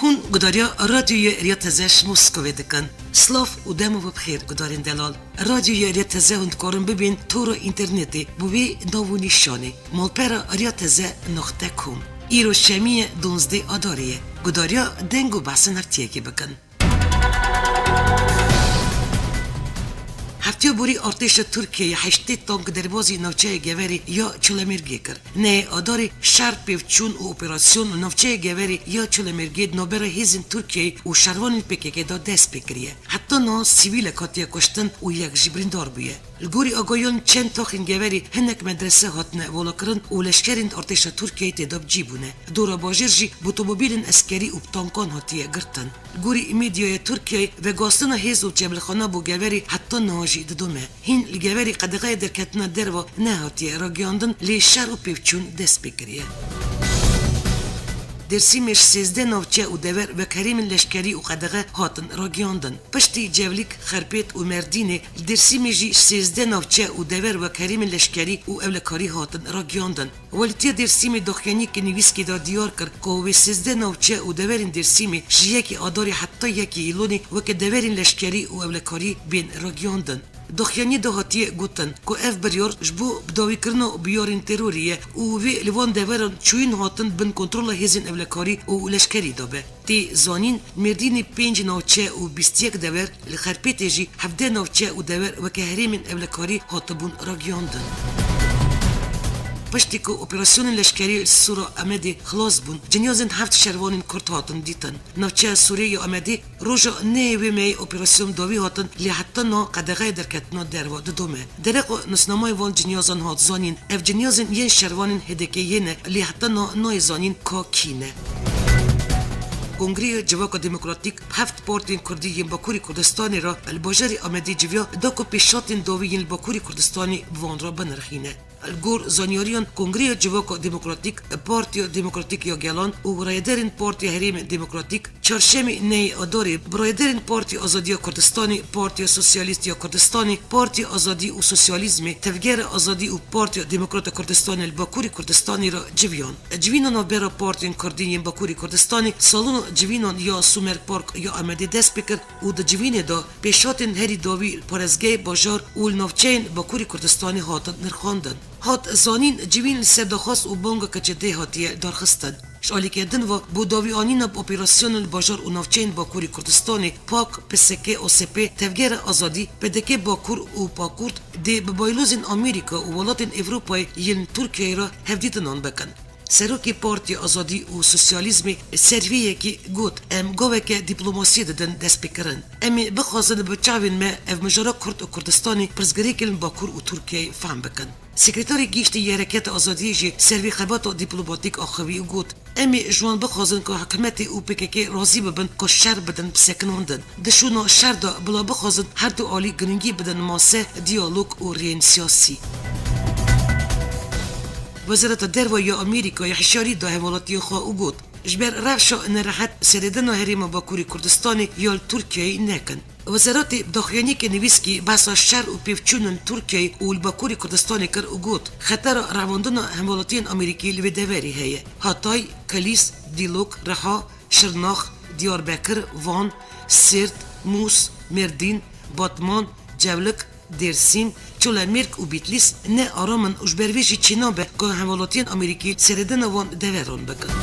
هون گداریا رادیوی ریتزش موسکوی دکن. سلاف و دمو بخیر گدارین دلال. رادیوی ریتزه هند کارم ببین تو رو اینترنتی بوی نو نشانی. مالپرا ریتزه نقطه کم. ایرو شمی 12 آداریه. گداریا دنگو بحثن هفتیه که بکن. هفتیو بوری ارتش ترکیه 8 تانک دربازی نوچه گوری یا چلمرگی کرد. نه آداری شهر پیوچون و اپراسیون نوچه گوری یا چلمرگی نوبر هیزن ترکیه و شروان پکیک دا دست بکریه. حتی نه سیویل کاتیا کشتن و یک جبریندار بیه. الگوری آگایون چند تاخین گوری هنک مدرسه هاتنه ولکرن و لشکرین ارتش ترکیه تداب جیبونه. دورا باجرجی بوتومبیلن اسکری و بتانکان هاتیه گرتن. الگوری میدیای ترکیه و گاستن هیز و جبلخانه بو گوری حتی نهاجی ددومه. هین الگوری قدقای درکتنا دروا نهاتیه را گیاندن لی شر و پیوچون دست بکریه. درسیمش 13 نوچه و دور و کریم لشکری و قدغه هاتن را گیاندن. پشتی جولیک خرپیت و مردینه درسیمجی 13 نوچه و دور و کریم لشکری و اولکاری هاتن را گیاندن. ولیتی درسیم دخیانی که نویسکی دا دیار کرد که و 13 نوچه و دورین درسیمی جیکی آداری حتی یکی ایلونی و که دورین لشکری و اولکاری بین را گیاندن. دخیانی دهاتیه گوتن که اف بریار جبو بداوی کرنو بیارین تروریه و وی لیوان دورن چوین هاتن بن کنترل هزین اولکاری و لشکری دابه. تی زانین مردین 5 نوچه و 21 دور لخرپیت جی 17 نوچه و دور و که هریمین اولکاری هاتبون را گیاندن. پشتی که اپراسیون لشکری سورا آمدی خلاص بون جنیازن 7 شروانین کرد هاتن دیتن. نوچه سوری آمدی روژا نیوی می اپراسیون داوی هاتن لی حتی نا قدغای درکتنا دروا ددومه. درقو نسنامای وان جنیازن هات زانین اف جنیازن ین شروانین هدکه ینه لی حتی نا نای زانین که کینه. کنگره جواک دموکراتیک 7 پارتین کردی ین باکوری کردستانی را الباجری آمدی جویا داکو پیشاتین داوی ین باکوری کردستانی بوان را بنرخینه. الگور زانیاریان کنگره جواک دموکراتیک پارتی دموکراتیک یا گلان و رایدرین پارتی حریم دموکراتیک چهارشنبه نی آداری برایدرین پارتی آزادی کردستانی پارتی سوسیالیست یا کردستانی پارتی آزادی و سوسیالیسم تفگر آزادی و پارتی دموکرات کردستانی الباکوری کردستانی را جویان جوینان برا پارتی کردی باکوری کردستانی سالون جوینان یا سومر پارک یا آمدی دست بکر و د جوین دا پیشاتین هری داوی پرزگی باجار و نوچین باکوری کردستانی هاتن نرخاندن. هات زانین جوین سردخواست و بانگا کچده هاتیه دارخستن. شالی که دن و بوداوی آنین اب اپراسیون الباجار و نوچین باکوری کردستانی پاک پسکه OCP تفگر آزادی پدکه باکور و پاکورد دی ببایلوزین امریکا و ولاتین اروپای ین ترکیه را هفدیدنان بکن. سروکی پارتی آزادی و سوسیالیسمی سرویه که گوت گوه که دیپلوماسی دادن دست بکرن. امی بخوازن بچاوین ما اف مجارا کرد و کردستانی پرزگری کلن باکور و ترکیه فهم بکن. سکرتاری گیشتی حرکت آزادی جی سروی خبات و دیپلوماتیک آخوی و گوت امی جوان بخوازن که حکمتی او پکیکی راضی ببن که شر بدن بسکناندن. دشونا شر دا بلا بخوازن هر دو آلی گرنگی بدن ماسه دیالوگ و رین سیاسی. وزارت دروا یا امریکا یا حشاری دا حوالاتی خواه او گود جبر رفشا نراحت سردن و حریم باکوری کردستانی یا ترکیه نکن. وزارت داخلی که نویسکی بحثا شر و پیوچونن ترکیه و الباکوری کردستانی کر او گود خطر رواندن حوالاتین امریکی لوی دوری هیه. هاتای، کلیس، دیلوک، رها، شرناخ، دیاربکر، وان، سرت، موس، مردین، باتمان، جولک، درسیم، چولمرگ و بیتلیس نه آرامن اش برویشی چینا به که حوالاتین امریکی سردن وان دوران بکن.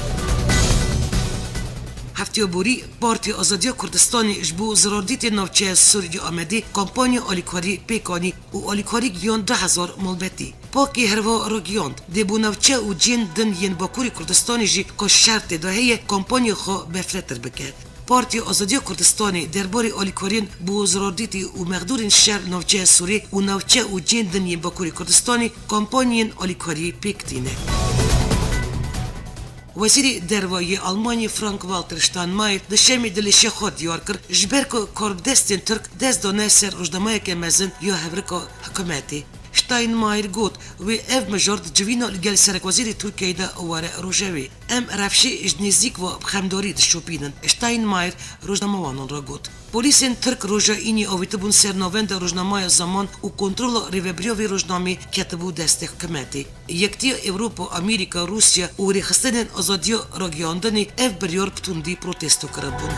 هفته بوری پارتی آزادی کردستانی جبو زراردیت نوچه سوری آمدی کمپانی آلیکاری پیکانی و آلیکاری گیان 2000 ملبتی. پاکی هروا را گیاند. دبو نوچه و جین دن ین باکوری کردستانی جی که شرط دهیه کمپانی خواه بفرتر بکرد. پارتی آزادی کردستانی درباره آلیکارین بو زراردیتی و مقدورین شهر نوچه سوری و نوچه و جین دنی باکوری کردستانی کمپانین آلیکاری پیکتینه. وزیر دروایی آلمانی فرانک والتر شتاینمایر دشمی دلشی خود دیار کرد جبر که کاربدستین ترک دست دانه سر روزنامه که مزن یا هفرکا حکومتی. شتاین مایر گوت و اف مجرد جوینا لگل سرکوزیر ترکیه دا واره روژوی ام رفشی اجنیزیک و بخمداری دشوپینن شتاین مایر روزناموانان را گوت پلیسین ترک روژا اینی آویت بون سرنوند روزنامه زمان و کنترل ریوبریوی روزنامه کتبو دست حکمتی یکتی اروپا امریکا روسیا و ریخستن آزادی راگیاندنی اف بریار پتوندی پروتستو کربون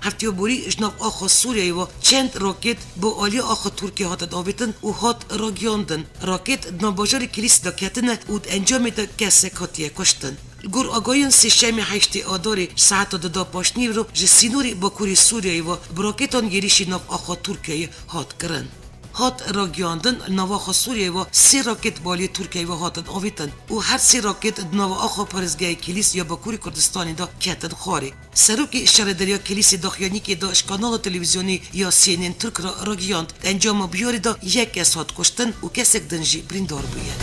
هفته بوری جناب آخو سوریه و چند راکت با آلی آخو ترکیه هات داویتن و هات راگیاندن راکت نباجار کلیس دا کتنه و انجام دا کسک هاتیه کشتن گور آگاهیان سیشم هشتی آداری ساعت دا پاشنی رو جسینوری با کوری سوریه و براکتان گریشی ناب آخو ترکیه هات کرن هات راگیاندن نواخ سوریه و 3 راکت بالی ترکیه و هاتن آویتن و هر 3 راکت نواخ پرزگاه کلیس یا باکوری کردستانی دا کتن خاری سروکی شهرداری کلیس داخیانی که داشت کانال تلویزیونی یا CNN ترک را راگیاند انجام بیاری دا یک کس هات کشتن و کسک دنجی بریندار بویه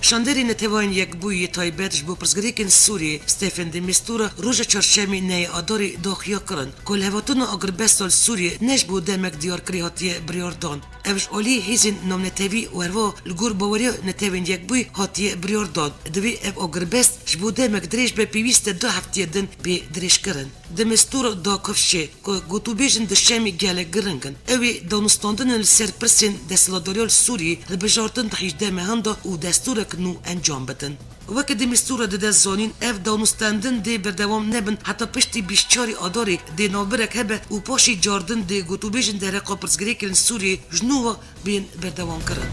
شاندری نتوان یک بوی تایبتش بو پرزگریکن سوریه ستیفن دی میستورا روژ چهارشنبه نی آداری داخیا کرن کل هواتون اگر بستال سوریه نش بو دمک دیار کری هاتیه بریاردان اوش اولی هیزین نام نتوی و هروا لگور باوری نتوان یک بوی هاتیه بریاردان دوی او اگر بست شبو دمک دریش به پیویست 2 هفته دن به دریش کرن دی میستورا دا کفشه که گوتو بیجن دشمی گله گرنگن اوی دانستاندن لسر پرسین دستلاداریال سوریه لبجارتن تحیش دمه هنده و دستور نو انجام بدن وقت دی مستور ده زانین اف دانستندن دی بردوام نبن حتی پشتی بیشتری آداری دی نابرک هبه و پاشی جاردن دی گوتو بیجن در رقا پرزگریکن سوریه جنوه بین بردوام کرن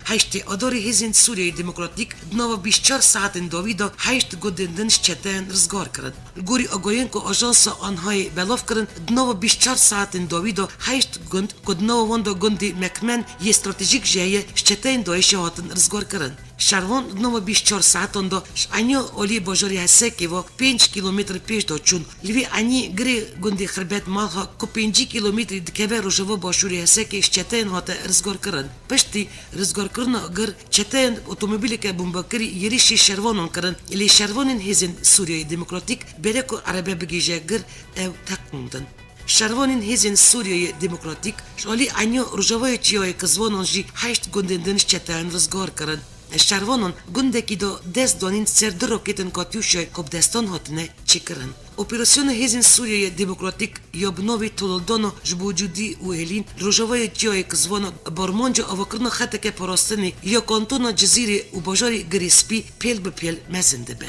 هشت آداری هزین سوریه دموکراتیک دنوا 24 ساعت داویدا 8 گودندن شتن رزگار کرد. گوری آگاهین که آژانس آنهای بلاف کرد دنوا 24 ساعت داویدا 8 گند که دنوا واندا گندی مکمن یه استراتژیک جایه شتن دایش هاتن رزگار کرد. شروان دنوا 24 ساعتان دا انیا اولی باجاری هسکی و 5 کیلومتر پیش دا چون لیوی انی گری گندی خربت مالها که 5 کیلومتر دکبه روژوا باشوری هسکی شتن هات رزگار کرد. پشتی رزگار کردن اگر چتن اتومبیلی که بمبکری یریشی شروانان کردن لی شروانین هزین سوریه دموکراتیک بره که عربه بگیجه گر او تکموندن. شروانین هزین سوریه دموکراتیک شالی انیا روژوای چیای کزوانان جی 8 گندندن شتن رزگار کرد. شروانان گنده که دا دست دانین سر در راکتن کاتیوشه کب دستان هاتنه چی کرن. اپراسیون هزین سوریه دموکراتیک یا بناوی تولدانا جبوجودی و هلین روژوای جای کزوانا بارمانجا آوکرنا خطک پراستنی یا کانتونا جزیره و باجاری گریسپی پیل به پیل مزنده به.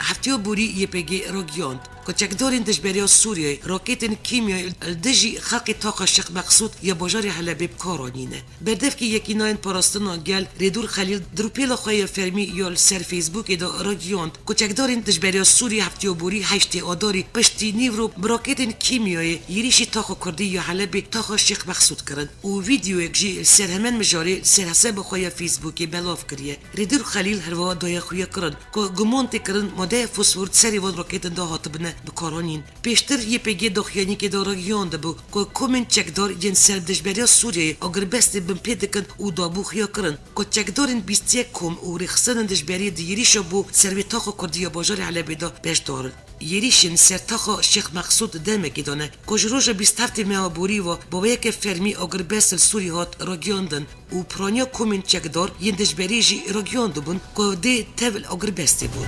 هفتیو بوری یپگی راگیاند کچکدارین دجبریا سوریه راکتن کیمیایی دجی خاقی طاقه شق مقصود یا باجاری حلبی بکارانینه بردف که یکی ناین پاراستنا گل ریدور خلیل دروپیل خواه فرمی یا سر فیسبوک دا راگیاند کچکدارین دجبریا سوریه هفتیو بوری 8 آداری پشتی نیورو براکتن کیمیایی یریشی طاقه کردی یا حلبی طاقه شق مقصود کرد و ویدیو یک جی سر همین مجاری سر حساب خواه فیسبوکی بلاف کریه ریدور خلیل هروا دای خواه کرد که گمان تکرن ماده فسفور سری وان راکتن دا هاتبنه بکارانین پیشتر یه پیگه داخیانی که داره گیانده بو که کومن چکدار ین سر دجبریا سوریه اگر بسته بم پیدکن او دابو خیا کرن که چکدارین 21 کم و رخصدن دجبری دیریشا بو سروی تاخو کردیا باجار علبی دا پیش دارن یریشین سر تاخو شیخ مقصود دمکی دانه که جروج 27 ماه بوری و با یک فرمی اگر بسل سوری هات را گیاندن و پرانیا کومن چکدار ین دجبری جی را گیانده بون که دی تول اگر بسته بود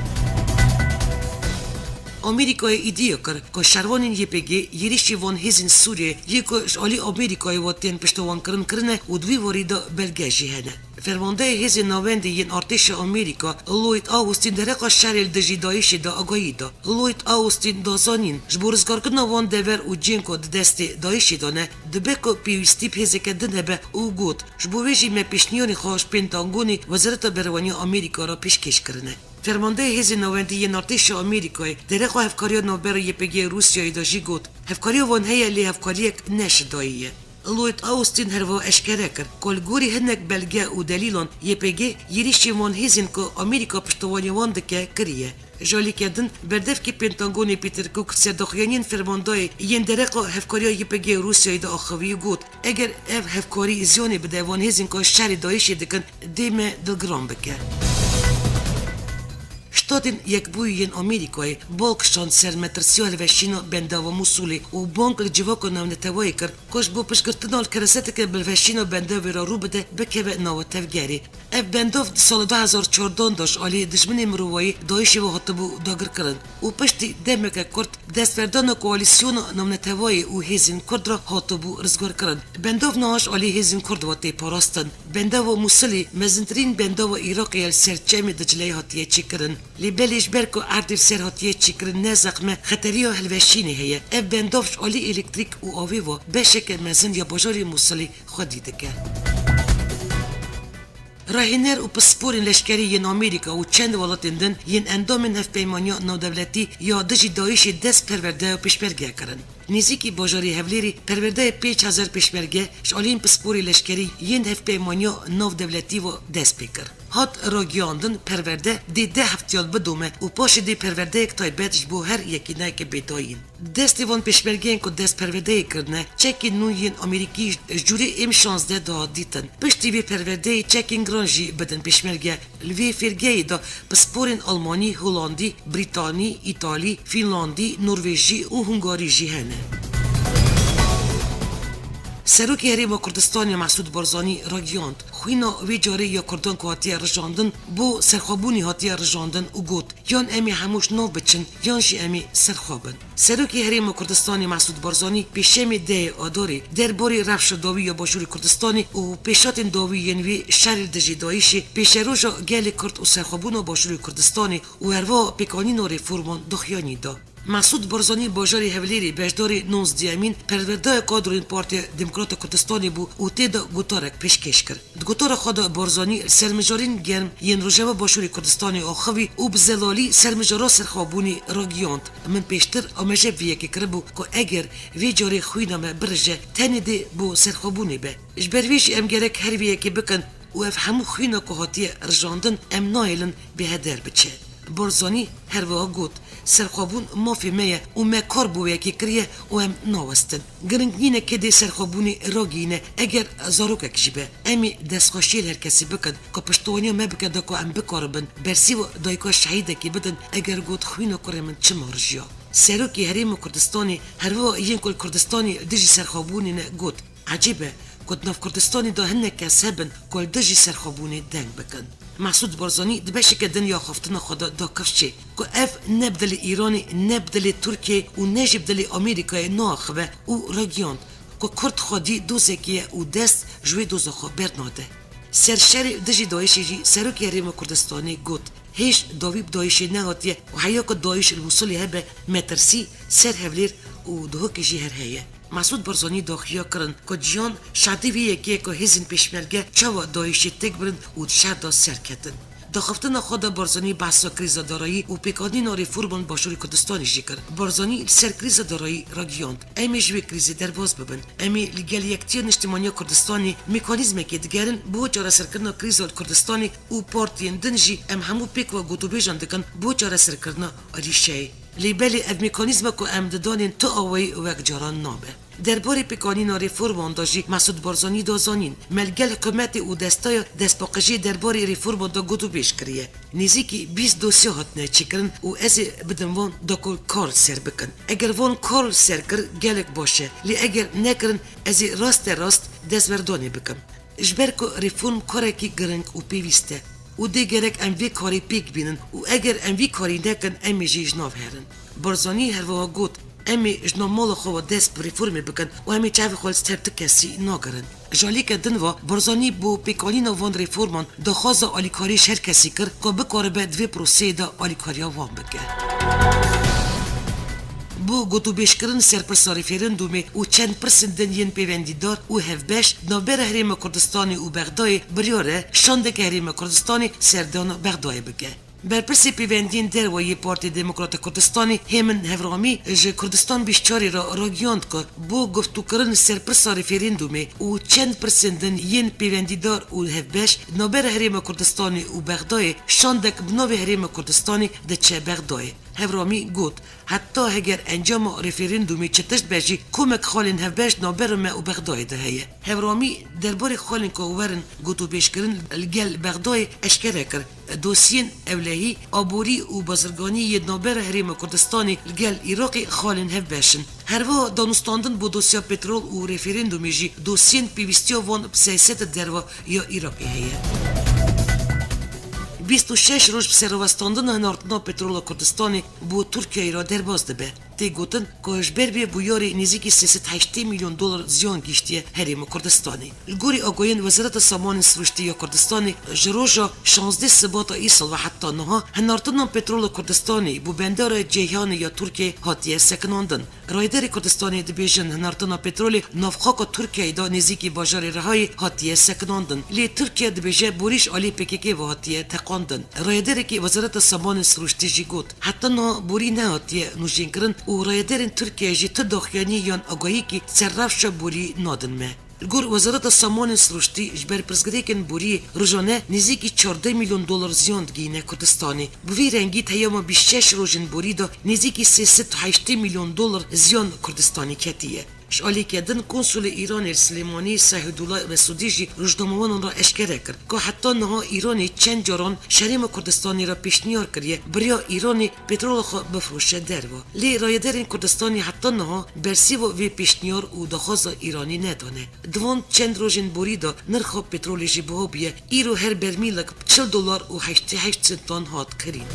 آمریکای ایدیا کرد که شروانین یپگی یریشی وان هزین سوریه یکوش آلی آمریکای واتین پشتوان کرنه و دوی واریدا بلگجی هنه. فرمانده هزین نوندی ین ارتش آمریکا لوید آوستین درقا شریل دجی دایشی دا آگاهی دا. لوید آوستین دازانین جبورزگار کردن وان دور و جنکو دست دایشی دانه دبکو پیوستی پیزه کردن هبه او گود جبویجی مپیشنیانی خواهش پنتاگونی وزارت بروانی آمریکا را پیشکش کرنه. فرمانده هزین نوندی ین ارتش آمریکای درقا هفکاری نوبر یپگی روسیای دا جی گود هفکاری وان هیا لی هفکاریک نش داییه. لوید آوستین هروا اشکره کرد کل گوری هنک بلگه و دلیلان یپگی یریشی وان هزین که آمریکا پشتوانی وان دکه کریه. جالی کردن بردف که پنتاگونی پیتر کوک سردخیانین فرمانده ین درقا هفکاری یپگی روسیای دا آخوی گود اگر اف هفکاری زیانی بده وان هزین که شهر دایشی دکن دیمه دلگرام بکه. Штатин як буєн Америкої, болк шон сер метрсіо львещино бендово мусулі, у бонк лдживоко навнетевої кар, кош бу пишкартинол кересетики бельвещино бендові рубиде бекеве ново тевгері. Ев бендов соло 2014 дош олі дишмини мрувої доїшіво готову догркарин. У пишті демека корт десвердоно коаліціоно навнетевої у гезін кордро готову розгоркарин. Бендов наш олі гезін кордвоти поростан. Бендово мусулі мезентрин бендово іроки серчеми дجلي هاتیه چیکرن لیبلیش برکو عردیف سر هاتیه چیکرن نزخمه خطریو هلوشینی هیه اف بندوفش اولی الکتریک و آویو بشک مزن یا بجاری موصلی خودی دکه راهینر و پسپورین لشکری ین آمریکا و چند ولاتندن ین اندامن هف پیمانیا نودولتی یا دجی دایشی دست پرورده و پیشبرگه کرن. نزیکی بجاری هفلیری پرورده 5000 پیشبرگه شالین پسپوری لشکری ین هف پیمانیا نودولتی و دست پیکر. هات راگیاندن پرورده دیده هفتیال بدومه و پاش دی پرورده یک تایبتش بو هر یکی نه که بیتاین. دستی وان پیشبرگین که دست پرورده کرنه چکی نوین امریکی جوری ام 16 داد دیتن. پشتی وی پرورده چکین گرانجی بدن پیشمرگه لوی فرگه دا پسپورین آلمانی، هولندی، بریتانی، ایتالی، فینلاندی، نروژی و هنگاری جهنه. سروکی هریم کردستانی مسعود بارزانی راگیاند خوینا وی جاری یا کردان که هاتیه رجاندن بو سرخوابونی هاتیه رجاندن و گوت یان امی هموش نو بچن یانشی امی سرخوابن سروکی هریم کردستانی مسعود بارزانی پیشمی ده آداری در باری رفش داوی یا باشوری کردستانی و پیشات داوی ینوی شهر دجیدایشی پیش روژا گل کرد و سرخوابون و باشوری کردستانی و هروا پیکانین و ریفورمان دخیانی دا مسعود بارزانی باجاری هولیری بجداری 19 امین پرورده کادرین پارتی دموکرات کردستانی بو و تیدا گوتارک پیشکش کرد. گوتار خود بارزانی سرمجارین گرم ین روجوا باشوری کردستانی آخوی و بزلالی سرمجارا سرخوابونی راگیاند من پیشتر آمجه ویه که کربو که اگر وی جاری خوینامه برجه تنی دی بو سرخوابونی به. جبرویش ام گرک هر ویه که بکن و اف همو خوینا که هاتی رجاندن ام نایلن به هدر بچه. بارزانی هر وها گوت سرخوابون مافی میه و ما کار بویه که کریه و هم ناوستن گرنگ نینه که دی سرخوابونی راگینه اگر زاروکک جیبه امی دستخوشیل هر کسی بکن که پشتوانی ما بکن که هم بکاربن برسی و دایکا شهیده که بدن اگر گوت خوینا کاره من چه مارجیا سروکی هریم کردستانی هر وها یین کل کردستانی دیجی سرخوابونی نه گوت عجیبه کد ناف کردستانی دا هنه کس هبن کل دیجی سرخوابونی دنگ بکن مسعود بارزانی دبشه که دنیا خفتنا خدا دا کفشه که اف نبدل ایرانی نبدل ترکیه و نجبدل امریکای ناخوه و راگیاند که کرد خودی دوزکیه و دست جوی دوزا خو برناده سرشر دجی دایشی جی سروکی هریم کردستانی گوت هیچ داویب دایشی نهاتیه و حیا که دایش الوصولی هبه مترسی سر هولیر و دهوکی جی هر هیه مسعود بارزانی داخیا کرن که جیان شادی ویه که هزین پیشمرگه چوا دایشی تکبرن و شهر دا سرکتن. داخفتن خود بارزانی بحثا کریزا دارایی و پیکانین ریفورمان باشوری کردستانی جیکر. بارزانی سر کریزا دارایی راگیاند. امی جوی کریزی در باز ببن. امی لگل یکتیر نشتیمانی کردستانی میکانیزمه که دگرن بو چاره سرکرنا کریزا کردستانی و پارتین دنجی ام همو پیک و گوتو بیجان دکن بو چاره سرکرنا ریشه. لیبلی از میکانیزم که امدادان تو آوی و یک جاران نابه. درباره پیکانین ریفورم داشتی مسعود بارزانی دازانین ملگل حکومت او دستای دستپاقشی درباره ریفورم دا گوتو بیش کریه. نزیکی 20 دوسیه هات نه چیکرن و از بدن وان دکل کار سر بکن. اگر وان کار سر کر گلک باشه لی اگر نکرن از راست دستوردانی بکن. جبر که ریفورم کاری کی گرنگ و پیوسته. و دیگرک ام وی کاری پیک بینن و اگر ام وی کاری نکن امی جی جناف هرن. بارزانی هر وها گوت امی جناب مال خو دست به ریفورمی بکن و امی چاوی خود سترت کسی ناگرن. جالی که دنوا بارزانی بو پیکانین وان ریفورمان دخواز آلیکاری شهر کسی کر که بکاره به دوی پروسه دا آلیکاریا وان بکه. بو گوتو بیشکرن سرپرست ریفرندومی و چند پرسندن ین پیوندیدار و هفبش نوبر هریم کردستانی و بغدای بریاره شانده که هریم کردستانی سردان بغدای بگه. برپرسی پیوندین در وی پارتی دموکرات کردستانی همن هفرامی ج کردستان بیشتری را راگیاند که بو گفتو کرن سرپرست ریفرندومی و چند پرسندن ین پیوندیدار و هفبش نوبر هریم کردستانی و بغدای شاندک بنوی هریم کردستانی ده چه بغدای. هفرامی گوت حتی اگر انجام رفرندومی چتشت بجی کمک خالین هفبش نابرمه و بغدای ده هیه هفرامی درباره خالین که ورن گوتو بیش کرن الگل بغدای اشکره کر دوسین اولهی آبوری و بازرگانی یدنابر حریم کردستانی الگل عراقی خالین هفبشن هروا دانستاندن بو دوسیا پترول و رفرندومی جی دوسین پیوستیا وان بسیاست دروا یا عراقی هیه 26 روز بسروستاندن هنارتنا پترول کردستانی بو ترکیه را درباز دبه تی گوتن که اجبر بی بویاری نزدیکی 380 میلیون دلار زیان گیشتیه حریم کردستانی. الگوری آگوین وزارت سامان سروشتی کردستانی جروجا 16 سبات ایسال و حتی نها هنارتنا پترول کردستانی بو بندر جیهان یا ترکیه هاتیه سکناندن. رایدر کردستانی دبیجن هنارتنا پترول نافخاک ترکیه دا نزدیکی باجار رهای هاتیه سکناندن. لی ترکیه دبیجه بوریش علی پکیکی و هاتیه تقاندن. رایدر کی وزارت سامان سروشتی جی گوت حتی نه بوری نه هاتیه نوشین کرن و رایدرین ترکیه جی تداخیانی یان آگاهی کی صرف بوری نادن مه. الگور وزارت سامان سروشتی جبر پرزگریکن بوری روزانه نزدیکی 14 میلیون دلار زیان گینه کردستانی. بوی رنگی تیام 26 روزن بوری دا نزدیکی 380 میلیون دلار زیان کردستانی کتیه. شالی کردن کنسول ایران سلیمانی سهیدالله مسعودی جی روزنامه‌وان را اشکره کرد که حتی نها ایرانی چند جاران شریم کردستانی را پیشنهاد کردیه برای ایرانی پترول خود بفروشه دروا لی رایدرین کردستانی حتی نها برسی و وی پیشنهاد و دخواست ایرانی ندانه دوان چند روزن بریدا نرخ پترول جی بهابیه ایرو هر برمیل $40 و 88 سنت هات کرین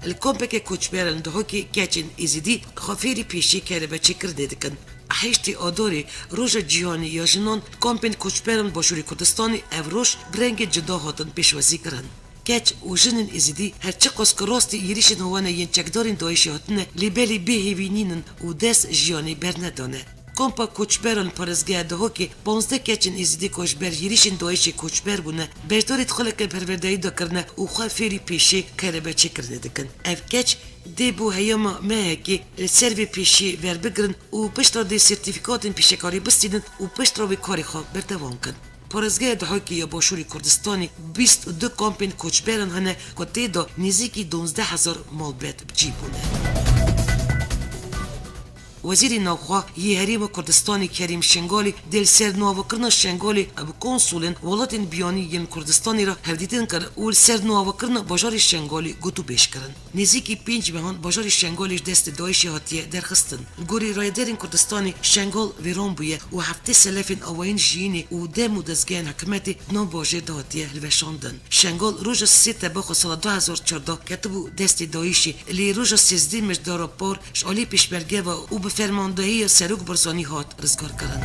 الکمپک کوچبران دهوکی کچین ازیدی خافیری پیشی کرده بچه کرده دکن. هشتی آداری روز جهانی یا جنان کمپین کوچبران باشوری کردستانی اوروش برنگ جدا هاتن پیشوازی کرن. کچ و جنین ازیدی هرچه قصد که راستی ایریشن هوانه ین چکدارین دایشی هاتنه لیبلی بیهیوینینن و دست جهانی برندانه. کمپا کوچبران پرزگاه ده که 15 کچن ازیدی کوچبر یریشن دوایش کوچبر بونه برطوری خلق پروردایی دا کرنه و خواه فیری پیشی کاره بچه کرده دکن اف کچ دی بو هیاما مه که سروی پیشی ور بگرن و پشتر دی سرتیفیکاتن پیشکاری بستیدن و پشتر وی کاری خواه بردوان کن پرزگاه ده که یا باشوری کردستانی 22 کمپین کوچبران هنه که تیدا نزدیکی 12,000 مالبت بجیبونه وزیر نوخوا یه حریم کردستانی کریم شنگالی دل سر نوآورکردن شنگالی اب کنسولن ولاتین بیانی ین کردستانی را هفدیدن کرد و سر نوآورکردن باجار شنگالی گوتو بیش کردن نزدیکی 5 ماهان باجار شنگالیش دست دایشی هاتیه درخستن گوری رایدرین کردستانی شنگال ویران بویه و هفته سلفین آواین جینی و دم و دزگین حکمتی نام باجر دهاتیه لوشاندن شنگال روز 3 تباخ سال 2014 کتبو دست دایشی لی روز 13 مجدار پار شالی پیشبرگه و فرماندهی سروک برزانی هات رزگار کردن.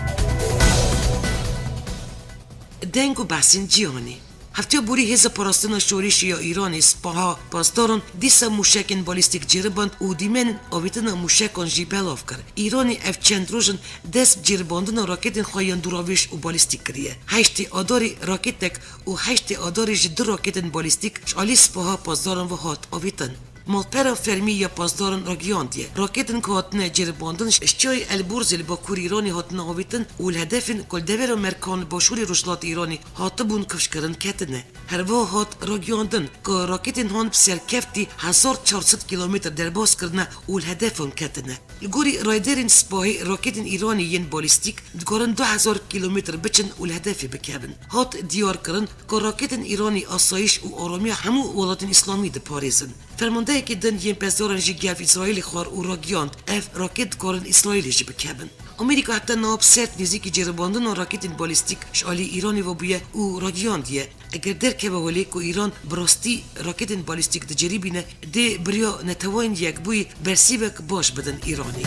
دنگ و بحثین جیانی هفته بوری هز پاراستن شوریش یا ایرانی سپاها پاسداران دیسا موشکن بالیستیک جیرباند و دیمن آویتن موشکان جی بلاف کرد. ایرانی اف چند روزن دست جیرباندن راکتین خواهیان دوراویش و بالیستیک کریه. 8 آداری راکتک و 8 آداری جد راکتین بالیستیک شالی سپاها پاسداران و هات آویتن. مالپرا فرمی یا پاسداران را گیاندیه. راکتن که هاتنه جیرباندن اشتیای البرز الباکور ایرانی هاتنه آویتن و الهدفن کل دور مرکان باشوری رشلات ایرانی هاتبون کفش کرن کتنه. هر وا هات را گیاندن که راکتن هان بسر کفتی 1400 کیلومتر در باز کرنه و الهدفن کتنه. الگوری رایدرین سپاهی راکتن ایرانی ین بالیستیک دگارن 2000 کیلومتر بچن و الهدفی بکبن. هات دیار کرن که راکتن ایرانی آسایش و آرامی همو ولاتن اسلامی ده پاریزن. فرمانده که دن ین پسدارن جی گلف اسرائیلی خوار و راگیاند اف راکت کارن اسرائیلی جی بکبن. امریکا حتی ناب سرت نزدیکی جیرباندن و راکتین بالیستیک شالی ایرانی و بویه و راگیاندیه. اگر درکه ولی که ایران براستی راکتین بالیستیک ده جریبینه ده بریا نتوان یک بوی برسیبک باش بدن ایرانی.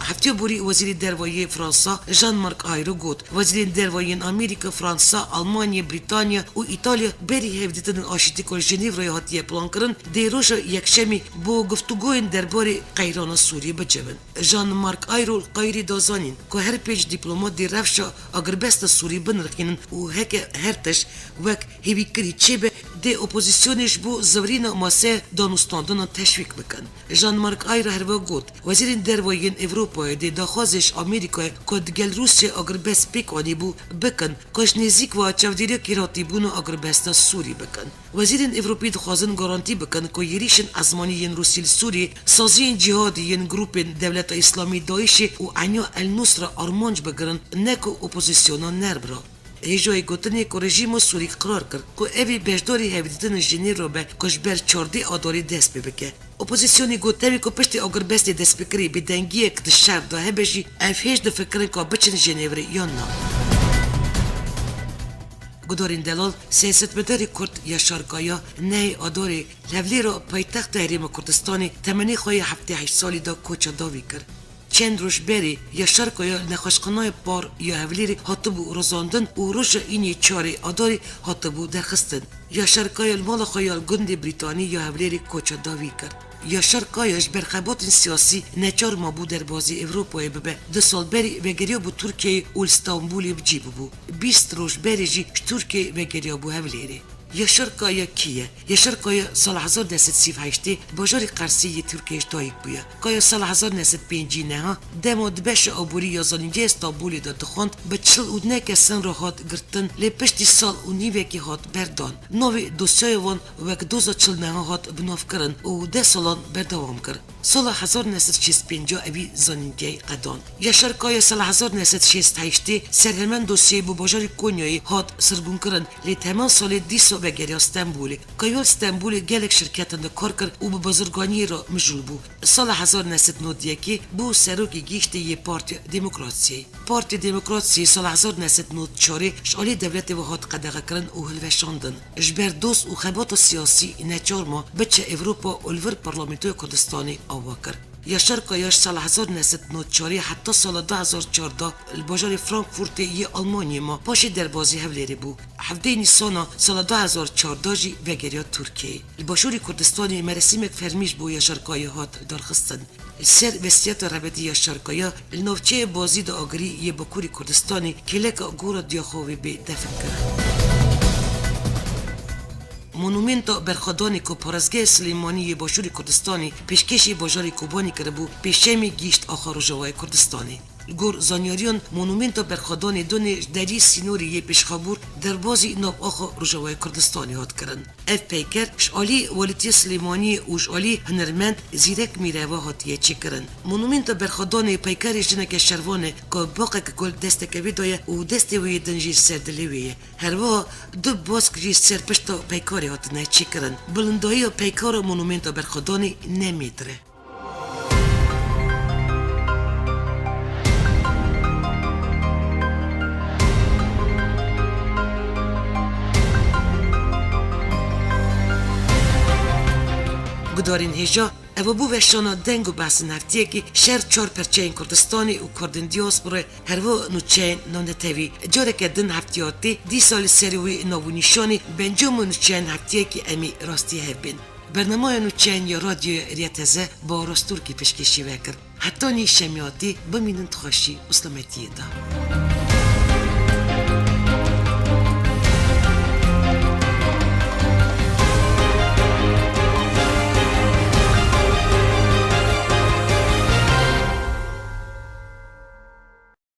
هفته بوری وزیر دروایی فرانسا ژان مارک آیرو گفت وزیر دروایی آمریکا فرانسا آلمانیا بریتانیا و ایتالیا بری هفدیتن آشتی ژنو را هاتیه پلان کردن دیروز یکشنبه با گفتگوین درباره قیران سوریه بجوند ژان مارک آیرو قایری دازانین که هر پیج دیپلمات دی رفشا اگربست سوریه بنرخینن و هک هرتش وک هیوی کری چه به ده اپوزیسیونش بو زورین ماسه دانستاندن تشویق بکن. جان مارک آیر هروا گوت وزیر دروایین اروپای ده داخوازش آمریکای کد گل روسیه اگر بس پیکانی بو بکن کاش نزیک و چودیری کراتی بونو اگر بستا سوری بکن. وزیر اروپی دخوازن گارانتی بکن که یریشن ازمانیین روسیل سوری سازین جهادیین گروپ دولت اسلامی داعش و عنیا النصر آرمانج بگرن نکو اپوزیسیونان نربرا. هجای گوتنی که رژیم سوری قرار کرد که اوی بجداری هفدیدن جنی رو به کش بر چارده آداری دست ببکه. اپوزیسیونی گوتنی که پشت اگر بستی دست بکری به دنگیه که شهر ده هبجی افهیش ده فکرن که بچن جنیوری یا نه. گدارین دلال سیاستمدار کرد یاشار گایا نه آداری لولی را پایتخت حریم کردستانی تمنی خواهی 7-8 سالی دا کوچا داوی کرد. چند روش بری یاشار گایا نخوشخانای بار یا هولیری حتی بو رزاندن و روش اینی چاری آداری حتی بو درخستن. یاشار گایا المال خیال گند بریتانی یا هولیری کوچا داوی کرد. یاشار گایاش برخبات سیاسی نچار ما بو در بازی اروپای ببه 2 سال بری وگریا بو ترکیه و استانبولی بجی بو 20 روش بری جی ترکیه وگریا بو هولیری. یاشار گایا کیه؟ یاشار گایا سال 1938 باجار قرصی ترکیش دایک بویا. گایا سال 1905 نه دمو دبش آبوری یا زنیجه استانبولی دا دخوند به 40 کسان را هات گرتن لی پشتی سال و نیوه که هات بردان. نوی دوسیای وان وک 2040 هات بناف کرن و 10 سالان بردوام کرد. سال 1965 اوی زنیجه قدان. یاشار گایا سال 1968 سرهمن دوسیای بو باجار کنیایی هات سرگون کرن لی تمام سال 10 بگیری استانبولی که استانبولی گلک شرکتان کار کرد و به بازرگانی را مشغول بود. سال 1991 بو سروکی گیشته یه پارتی دموکراسی سال 1994 شالی دولت و هات قدغه کردن و هلوشاندن. جبر دوست و خبات سیاسی نچار ما بچه اروپا اولور پارلمانتوی کردستانی آوا کرد. یاشار گایاش سال 1994 حتی سال 2014 الباجار فرانکفورت یه آلمانی ما پاشی در بازی هولیری بو. 7 نیسان سال 2014 جی وگریا ترکیه. الباشوری کردستانی مراسم فرمیش بو یاشار گایا هات درخستن. سر وصیت ربطی یاشار گایا النوچه بازی دا آگری یه بکوری کردستانی کلک گورا دیاخوی به دفن کرد. مونومنتا برخدانی که پارزگاه سلیمانی باشوری کردستانی پیشکشی باجاری کوبانی کرده بو پیشمی گیشت آخر جوای کردستانی. گور زانیاریان مونومنتا برخدانی دونی دری سینوری یه پیشخابور در بازی ناب آخر رجوای کردستانی هات کرن. اف پیکر شالی والتی سلیمانی و شالی هنرمند زیرک میره هاتیه چی کرن. مونومنتا برخدانی پیکر جنک شروانه که باقی که گل دست کویدای و دست وی دنجی سر دلیویه. هر وا دو باز کجی سر پشتا پیکاری هات نه چی کرن. بلندایی پیکار مونومنتا برخدانی نمیدره. گدارین هجا او بو وشانا دنگو بحث نفتیه که شهر 4 پرچین کردستانی و کردن دیاسپوره هرو نوچین نونتوی جاره که دن هفتیاتی 10 سال سریوی نوو نشانی بنجوم نوچین هفتیه که امی راستی هبین. برنامه نوچین یا رادیو ریتزه با راستورکی پشکشی وکر حتی نی شمیاتی بمینند خوشی اسلامتیه دا.